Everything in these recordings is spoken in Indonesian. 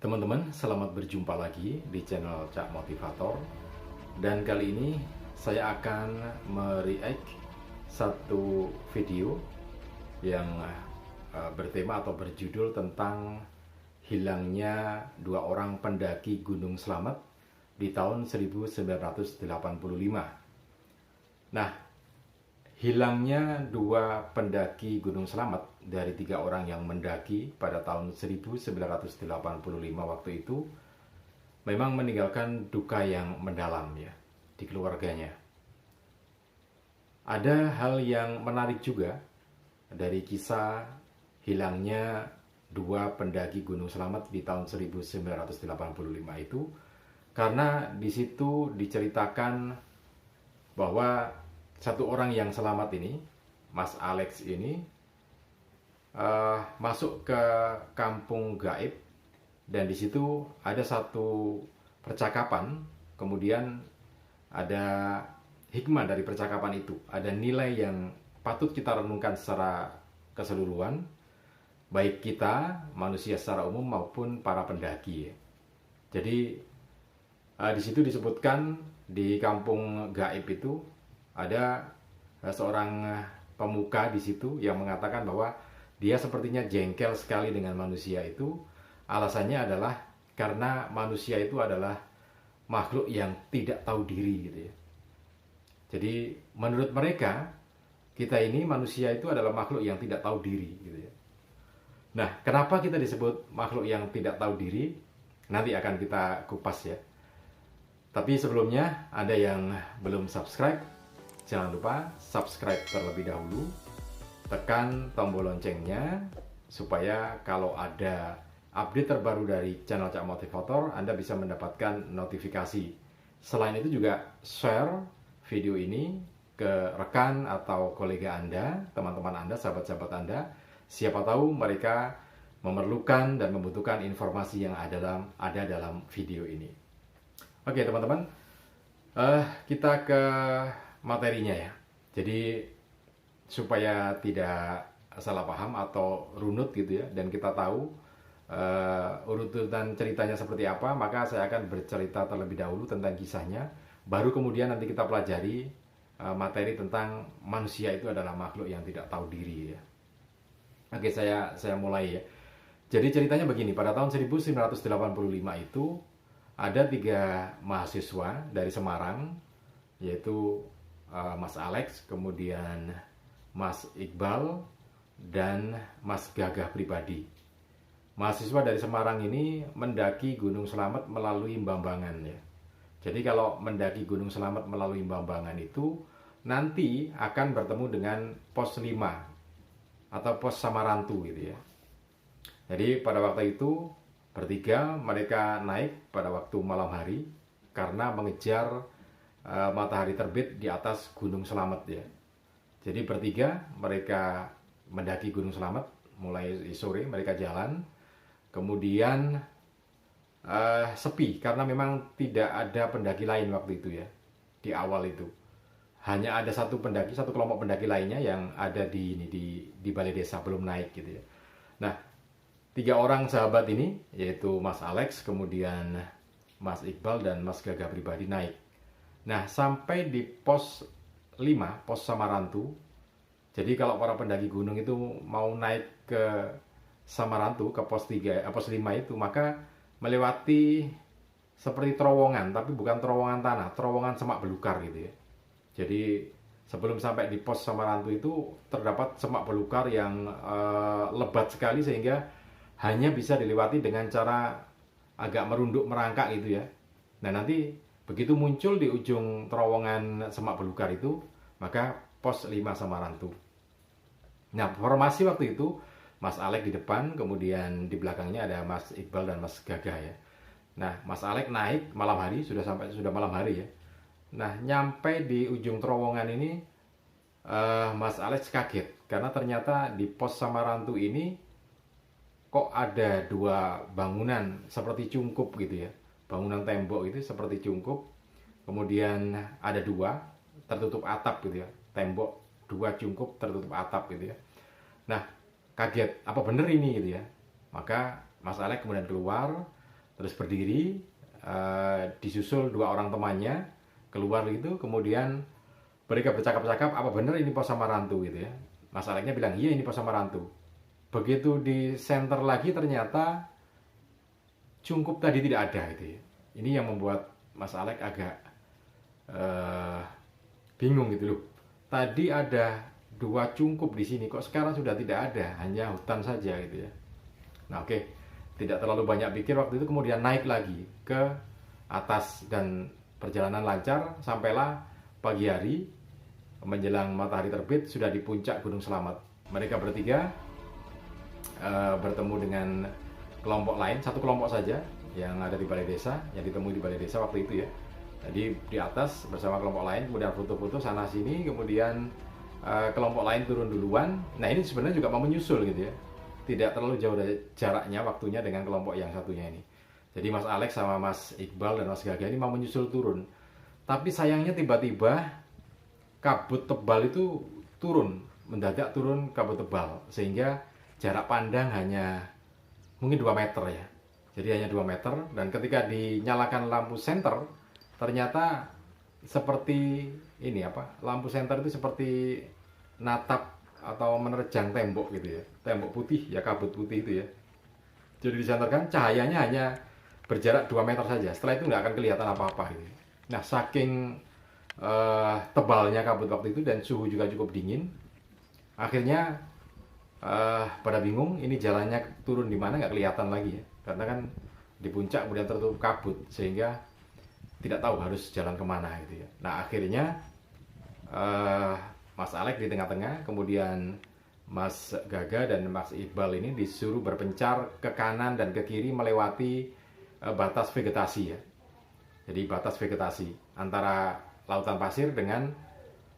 Teman-teman, selamat berjumpa lagi di channel Cak Motivator. Dan kali ini saya akan mereact satu video yang bertema atau berjudul tentang hilangnya dua orang pendaki Gunung Slamet di tahun 1985. Nah, hilangnya dua pendaki Gunung Slamet dari 3 orang yang mendaki pada tahun 1985 waktu itu memang meninggalkan duka yang mendalam ya di keluarganya. Ada hal yang menarik juga dari kisah hilangnya dua pendaki Gunung Slamet di tahun 1985 itu, karena di situ diceritakan bahwa satu orang yang selamat ini, Mas Alex ini, masuk ke kampung gaib, dan di situ ada satu percakapan, kemudian ada hikmah dari percakapan itu, ada nilai yang patut kita renungkan secara keseluruhan, baik kita manusia secara umum maupun para pendaki. Jadi di situ disebutkan di kampung gaib itu ada seorang pemuka di situ yang mengatakan bahwa dia sepertinya jengkel sekali dengan manusia itu. Alasannya adalah karena manusia itu adalah makhluk yang tidak tahu diri gitu ya. Jadi menurut mereka, kita ini manusia itu adalah makhluk yang tidak tahu diri gitu ya. Nah, kenapa kita disebut makhluk yang tidak tahu diri? Nanti akan kita kupas ya. Tapi sebelumnya, ada yang belum subscribe, jangan lupa subscribe terlebih dahulu, tekan tombol loncengnya supaya kalau ada update terbaru dari channel Cak Motivator, Anda bisa mendapatkan notifikasi. Selain itu juga share video ini ke rekan atau kolega Anda, teman-teman Anda, sahabat-sahabat Anda. Siapa tahu mereka memerlukan dan membutuhkan informasi yang ada dalam video ini. Oke teman-teman, kita ke materinya ya. Jadi supaya tidak salah paham atau runut gitu ya, dan kita tahu urutan ceritanya seperti apa, maka saya akan bercerita terlebih dahulu tentang kisahnya, baru kemudian nanti kita pelajari materi tentang manusia itu adalah makhluk yang tidak tahu diri ya. Oke, saya mulai ya. Jadi ceritanya begini, pada tahun 1985 itu ada 3 mahasiswa dari Semarang, yaitu Mas Alex, kemudian Mas Iqbal, dan Mas Gagah pribadi. Mahasiswa dari Semarang ini mendaki Gunung Slamet melalui Bambangan ya. Jadi kalau mendaki Gunung Slamet melalui Bambangan itu nanti akan bertemu dengan pos 5 atau pos Samarantu gitu ya. Jadi pada waktu itu bertiga mereka naik pada waktu malam hari karena mengejar matahari terbit di atas Gunung Slamet ya. Jadi bertiga mereka mendaki Gunung Slamet, mulai sore mereka jalan. Kemudian sepi karena memang tidak ada pendaki lain waktu itu ya, di awal itu. Hanya ada satu kelompok pendaki lainnya yang ada di balai desa, belum naik gitu ya. Nah, 3 orang sahabat ini, yaitu Mas Alex, kemudian Mas Iqbal, dan Mas Gagah pribadi naik. Nah, sampai di pos 5, pos Samarantu. Jadi kalau para pendaki gunung itu mau naik ke Samarantu, ke pos 5 itu, maka melewati seperti terowongan, tapi bukan terowongan tanah, terowongan semak belukar gitu ya. Jadi sebelum sampai di pos Samarantu itu terdapat semak belukar yang lebat sekali sehingga hanya bisa dilewati dengan cara agak merunduk merangkak gitu ya. Nah nanti begitu muncul di ujung terowongan semak belukar itu, maka pos 5 Samarantu. Nah formasi waktu itu Mas Alex di depan, kemudian di belakangnya ada Mas Iqbal dan Mas Gagah ya. Nah Mas Alex naik malam hari, sudah malam hari ya. Nah nyampe di ujung terowongan ini Mas Alex kaget karena ternyata di pos Samarantu ini kok ada 2 bangunan seperti cungkup gitu ya. Bangunan tembok itu seperti cungkup. Kemudian ada 2 tertutup atap gitu ya. Tembok 2 cungkup tertutup atap gitu ya. Nah kaget, apa bener ini gitu ya. Maka Mas Alex kemudian keluar, terus berdiri, disusul dua orang temannya keluar gitu, kemudian mereka bercakap-cakap, apa benar ini pos Samarantu gitu ya. Mas Aleknya bilang iya ini pos Samarantu. Begitu di center lagi ternyata Cungkup tadi tidak ada gitu ya. Ini yang membuat Mas Alek agak bingung gitu loh. Tadi ada dua cungkup di sini, kok sekarang sudah tidak ada, hanya hutan saja gitu ya. Nah oke, tidak terlalu banyak pikir waktu itu, kemudian naik lagi ke atas dan perjalanan lancar sampailah pagi hari menjelang matahari terbit sudah di puncak Gunung Selamat. Mereka bertiga bertemu dengan kelompok lain, satu kelompok saja yang ada di balai desa, yang ditemui di balai desa waktu itu ya. Jadi di atas bersama kelompok lain, kemudian foto-foto sana sini, kemudian kelompok lain turun duluan. Nah ini sebenarnya juga mau menyusul gitu ya, tidak terlalu jauh dari jaraknya waktunya dengan kelompok yang satunya ini. Jadi Mas Alex sama Mas Iqbal dan Mas Gaga ini mau menyusul turun. Tapi sayangnya tiba-tiba kabut tebal itu turun, mendadak turun kabut tebal, sehingga jarak pandang hanya mungkin 2 meter ya. Jadi hanya 2 meter, dan ketika dinyalakan lampu senter, ternyata seperti ini apa? Lampu senter itu seperti natap atau menerjang tembok gitu ya. Tembok putih ya, kabut putih itu ya. Jadi disenterkan, cahayanya hanya berjarak 2 meter saja. Setelah itu nggak akan kelihatan apa-apa gitu. Nah, saking tebalnya kabut waktu itu dan suhu juga cukup dingin, akhirnya pada bingung ini jalannya turun di mana, nggak kelihatan lagi ya, karena kan di puncak kemudian tertutup kabut sehingga tidak tahu harus jalan kemana gitu ya. Nah akhirnya Mas Alek di tengah-tengah, kemudian Mas Gaga dan Mas Iqbal ini disuruh berpencar ke kanan dan ke kiri melewati batas vegetasi ya. Jadi batas vegetasi antara lautan pasir dengan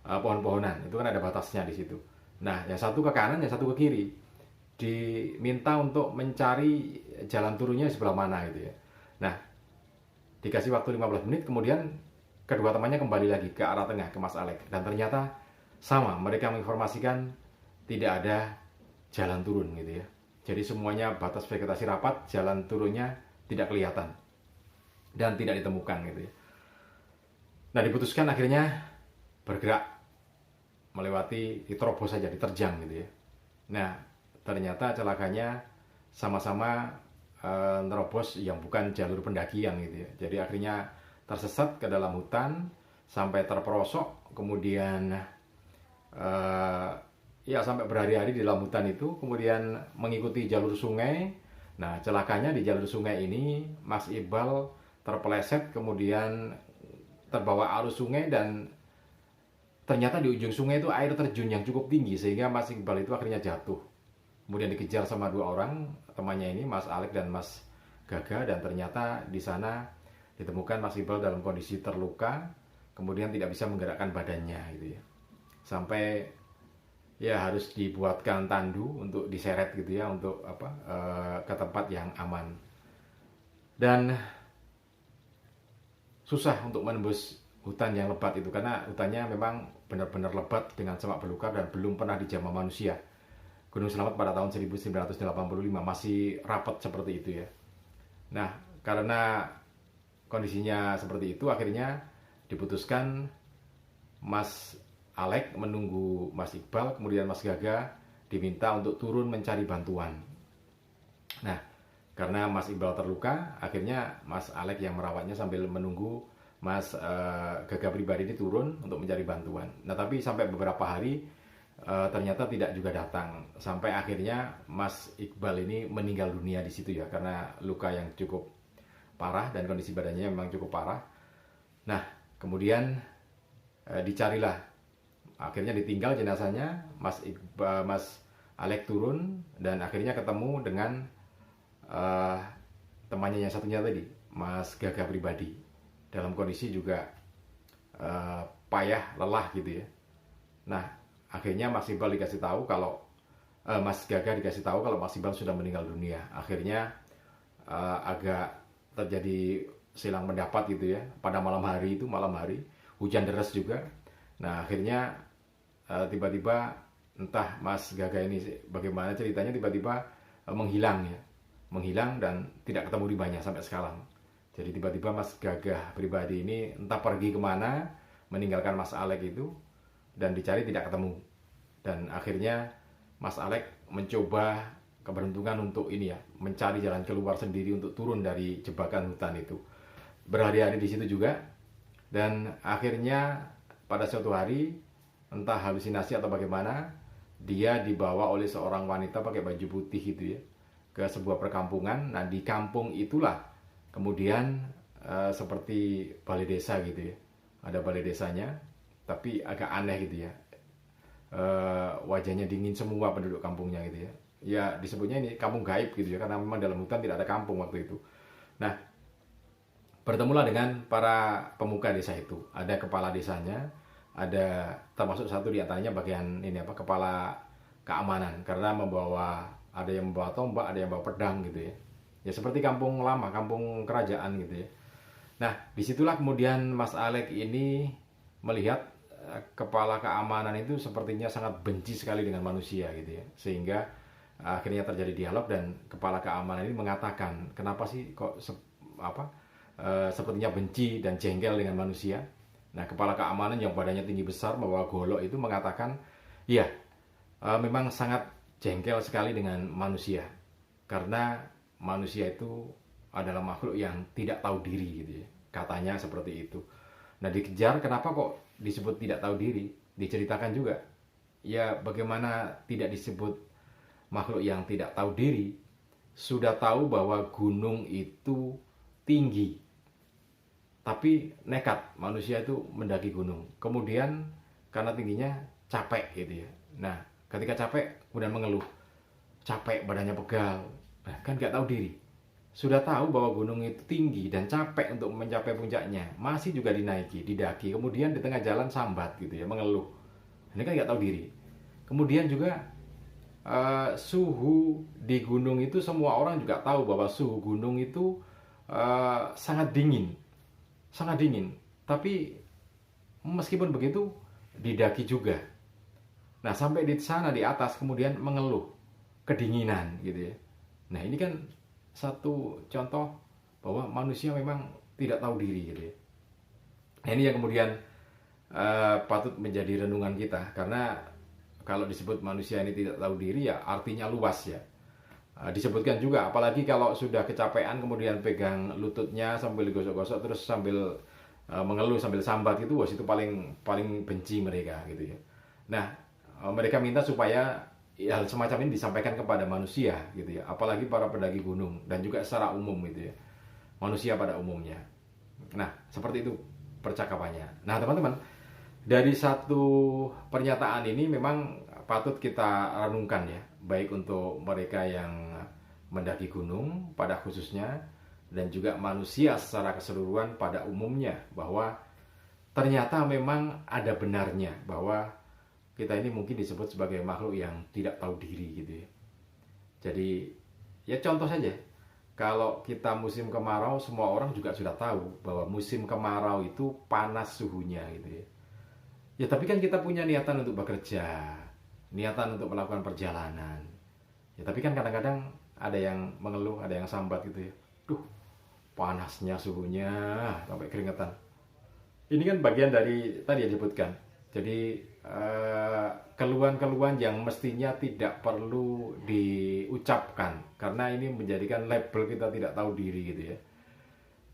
pohon-pohonan, itu kan ada batasnya di situ. Nah, yang satu ke kanan, yang satu ke kiri. Diminta untuk mencari jalan turunnya sebelah mana gitu ya. Nah, dikasih waktu 15 menit, kemudian kedua temannya kembali lagi ke arah tengah, ke Mas Alek. Dan ternyata sama, mereka menginformasikan tidak ada jalan turun gitu ya. Jadi semuanya batas vegetasi rapat, jalan turunnya tidak kelihatan dan tidak ditemukan gitu ya. Nah, diputuskan akhirnya bergerak melewati, diterobos saja, diterjang gitu ya. Nah, ternyata celakanya sama-sama nerobos yang bukan jalur pendakian gitu ya. Jadi akhirnya tersesat ke dalam hutan sampai terperosok, kemudian ya sampai berhari-hari di dalam hutan itu, kemudian mengikuti jalur sungai. Nah, celakanya di jalur sungai ini Mas Iqbal terpeleset, kemudian terbawa arus sungai, dan ternyata di ujung sungai itu air terjun yang cukup tinggi sehingga Mas Iqbal itu akhirnya jatuh. Kemudian dikejar sama dua orang temannya ini, Mas Alek dan Mas Gaga, dan ternyata di sana ditemukan Mas Iqbal dalam kondisi terluka, kemudian tidak bisa menggerakkan badannya gitu ya. Sampai ya harus dibuatkan tandu untuk diseret gitu ya, untuk ke tempat yang aman. Dan susah untuk menembus hutan yang lebat itu, karena hutannya memang benar-benar lebat dengan semak belukar dan belum pernah dijamah manusia. Gunung Selamat pada tahun 1985 masih rapat seperti itu ya. Nah, karena kondisinya seperti itu, akhirnya diputuskan Mas Alek menunggu Mas Iqbal, kemudian Mas Gaga diminta untuk turun mencari bantuan. Nah, karena Mas Iqbal terluka, akhirnya Mas Alek yang merawatnya sambil menunggu Mas Gaga pribadi ini turun untuk mencari bantuan. Nah, tapi sampai beberapa hari ternyata tidak juga datang. Sampai akhirnya Mas Iqbal ini meninggal dunia di situ ya, karena luka yang cukup parah dan kondisi badannya memang cukup parah. Nah, kemudian dicarilah, akhirnya ditinggal jenazahnya. Mas Alek turun dan akhirnya ketemu dengan temannya yang satunya tadi, Mas Gaga pribadi, dalam kondisi juga payah, lelah gitu ya. Nah, akhirnya Mas Iqbal dikasih tahu kalau Mas Gaga dikasih tahu kalau Mas Iqbal sudah meninggal dunia. Akhirnya agak terjadi silang pendapat gitu ya. Pada malam hari itu, malam hari hujan deras juga. Nah, akhirnya tiba-tiba entah Mas Gaga ini bagaimana ceritanya, tiba-tiba menghilang ya. menghilang dan tidak ketemu rimbanya sampai sekarang. Jadi tiba-tiba Mas Gagah pribadi ini entah pergi kemana, meninggalkan Mas Alek itu, dan dicari tidak ketemu. Dan akhirnya Mas Alek mencoba keberuntungan untuk ini ya, mencari jalan keluar sendiri untuk turun dari jebakan hutan itu. Berhari-hari di situ juga, dan akhirnya pada suatu hari, entah halusinasi atau bagaimana, dia dibawa oleh seorang wanita pakai baju putih gitu ya, ke sebuah perkampungan. Nah, di kampung itulah kemudian seperti balai desa gitu ya, ada balai desanya, tapi agak aneh gitu ya. Wajahnya dingin semua penduduk kampungnya gitu ya. Ya disebutnya ini kampung gaib gitu ya, karena memang dalam hutan tidak ada kampung waktu itu. Nah, bertemulah dengan para pemuka desa itu. Ada kepala desanya, ada termasuk satu di antaranya bagian ini apa, kepala keamanan, karena ada yang membawa tombak, ada yang membawa pedang gitu ya. Ya seperti kampung lama, kampung kerajaan gitu ya. Nah, disitulah kemudian Mas Alek ini melihat kepala keamanan itu sepertinya sangat benci sekali dengan manusia gitu ya. Sehingga akhirnya terjadi dialog dan kepala keamanan ini mengatakan, kenapa sih kok sepertinya benci dan jengkel dengan manusia. Nah, kepala keamanan yang badannya tinggi besar membawa golok itu mengatakan, iya, memang sangat jengkel sekali dengan manusia, karena manusia itu adalah makhluk yang tidak tahu diri gitu ya, katanya seperti itu. Nah, dikejar, kenapa kok disebut tidak tahu diri, diceritakan juga, ya bagaimana tidak disebut makhluk yang tidak tahu diri, sudah tahu bahwa gunung itu tinggi, tapi nekat manusia itu mendaki gunung, kemudian karena tingginya capek gitu ya. Nah, ketika capek kemudian mengeluh, capek, badannya pegal. Nah, kan nggak tahu diri, sudah tahu bahwa gunung itu tinggi dan capek untuk mencapai puncaknya, masih juga didaki, kemudian di tengah jalan sambat gitu ya, mengeluh. Ini kan nggak tahu diri. Kemudian juga suhu di gunung itu, semua orang juga tahu bahwa suhu gunung itu sangat dingin, sangat dingin. Tapi meskipun begitu didaki juga. Nah, sampai di sana di atas kemudian mengeluh kedinginan gitu ya. Nah, ini kan satu contoh bahwa manusia memang tidak tahu diri gitu ya. Nah, ini yang kemudian patut menjadi renungan kita, karena kalau disebut manusia ini tidak tahu diri ya artinya luas ya. Disebutkan juga, apalagi kalau sudah kecapean kemudian pegang lututnya sambil gosok-gosok terus sambil mengeluh sambil sambat gitu, wah itu paling benci mereka gitu ya. Nah, mereka minta supaya hal semacam ini disampaikan kepada manusia gitu ya, apalagi para pendaki gunung dan juga secara umum gitu ya, manusia pada umumnya. Nah, seperti itu percakapannya. Nah, teman-teman, dari satu pernyataan ini memang patut kita renungkan ya, baik untuk mereka yang mendaki gunung pada khususnya, dan juga manusia secara keseluruhan pada umumnya, bahwa ternyata memang ada benarnya bahwa kita ini mungkin disebut sebagai makhluk yang tidak tahu diri gitu ya. Jadi ya contoh saja, kalau kita musim kemarau, semua orang juga sudah tahu bahwa musim kemarau itu panas suhunya gitu ya. Ya tapi kan kita punya niatan untuk bekerja, niatan untuk melakukan perjalanan. Ya tapi kan kadang-kadang ada yang mengeluh, ada yang sambat gitu ya. Duh, panasnya suhunya sampai keringetan. Ini kan bagian dari tadi yang disebutkan. Jadi keluhan-keluhan yang mestinya tidak perlu diucapkan, karena ini menjadikan label kita tidak tahu diri gitu ya.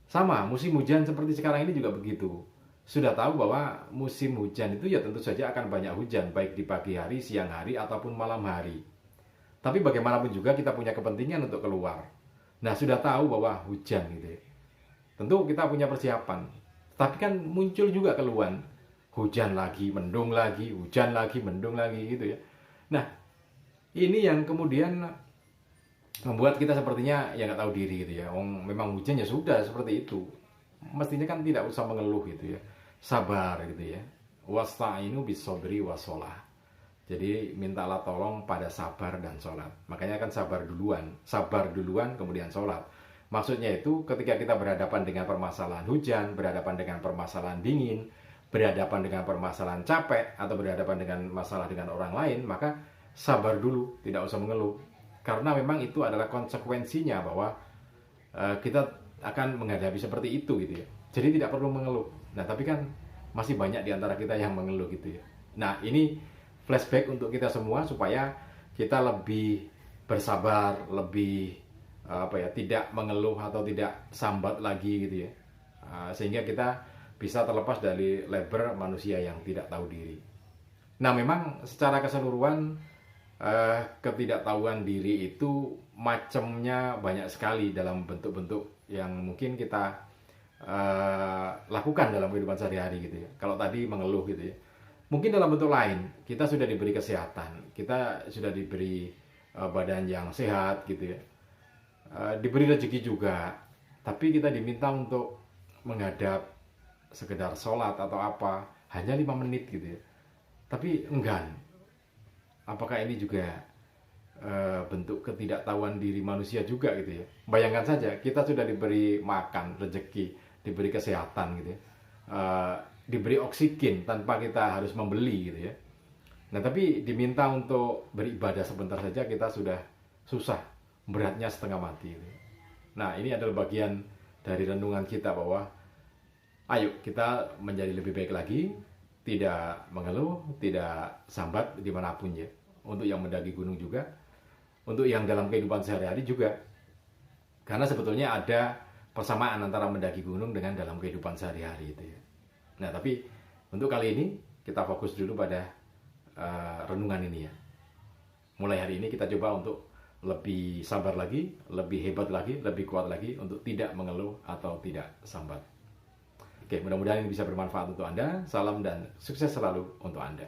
Sama musim hujan seperti sekarang ini juga begitu. Sudah tahu bahwa musim hujan itu ya tentu saja akan banyak hujan, baik di pagi hari, siang hari, ataupun malam hari. Tapi bagaimanapun juga kita punya kepentingan untuk keluar. Nah, sudah tahu bahwa hujan gitu ya, tentu kita punya persiapan. Tapi kan muncul juga keluhan, hujan lagi, mendung lagi, hujan lagi, mendung lagi gitu ya. Nah, ini yang kemudian membuat kita sepertinya ya nggak tahu diri gitu ya. Memang hujan ya sudah seperti itu. Mestinya kan tidak usah mengeluh gitu ya. Sabar gitu ya. Wasta'inu bis-sabri was-shalah. Jadi mintalah tolong pada sabar dan sholat. Makanya kan sabar duluan kemudian sholat. Maksudnya itu ketika kita berhadapan dengan permasalahan hujan, berhadapan dengan permasalahan dingin, berhadapan dengan permasalahan capek, atau berhadapan dengan masalah dengan orang lain, maka sabar dulu, tidak usah mengeluh. karena memang itu adalah konsekuensinya bahwa kita akan menghadapi seperti itu gitu ya. Jadi tidak perlu mengeluh. Nah, tapi kan masih banyak di antara kita yang mengeluh gitu ya. Nah, ini flashback untuk kita semua supaya kita lebih bersabar, lebih tidak mengeluh atau tidak sambat lagi gitu ya. Sehingga kita bisa terlepas dari label manusia yang tidak tahu diri. Nah, memang secara keseluruhan ketidaktahuan diri itu macamnya banyak sekali dalam bentuk-bentuk yang mungkin kita lakukan dalam kehidupan sehari-hari gitu ya. Kalau tadi mengeluh gitu ya, mungkin dalam bentuk lain kita sudah diberi kesehatan, kita sudah diberi badan yang sehat gitu ya, diberi rezeki juga, tapi kita diminta untuk menghadap sekedar sholat atau apa hanya 5 menit gitu ya, tapi enggan. Apakah ini juga bentuk ketidaktahuan diri manusia juga gitu ya? Bayangkan saja, kita sudah diberi makan, rezeki, diberi kesehatan gitu ya, diberi oksigen tanpa kita harus membeli gitu ya. Nah, tapi diminta untuk beribadah sebentar saja kita sudah susah, beratnya setengah mati gitu. Nah, ini adalah bagian dari renungan kita bahwa ayo kita menjadi lebih baik lagi, tidak mengeluh, tidak sambat dimanapun ya. Untuk yang mendaki gunung juga, untuk yang dalam kehidupan sehari-hari juga. Karena sebetulnya ada persamaan antara mendaki gunung dengan dalam kehidupan sehari-hari itu ya. Nah, tapi untuk kali ini kita fokus dulu pada renungan ini ya. Mulai hari ini kita coba untuk lebih sabar lagi, lebih hebat lagi, lebih kuat lagi untuk tidak mengeluh atau tidak sambat. Oke, mudah-mudahan ini bisa bermanfaat untuk Anda. Salam dan sukses selalu untuk Anda.